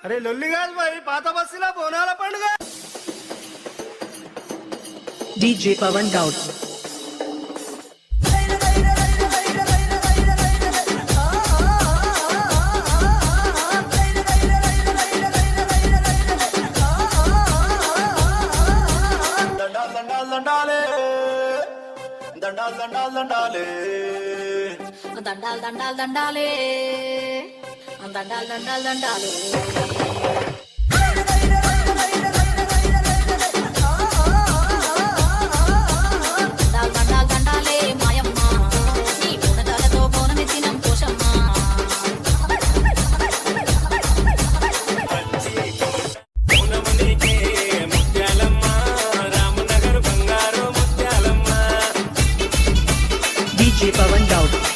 అరే లొల్లి కాదు భాయ్, పాత బస్సులో బోనాల పండుగ. DJ Pawan Daud. దండాలే దండాలు దండాలు దండాలే దండాలు దండాలు దండాలే దండాలు దండాలు దండాలే దండాలు దండాలు దండాలే మాయమ్మ నీ పూనకాలతో పౌనమితినం కోశమ్మ DJ Pawan Daud.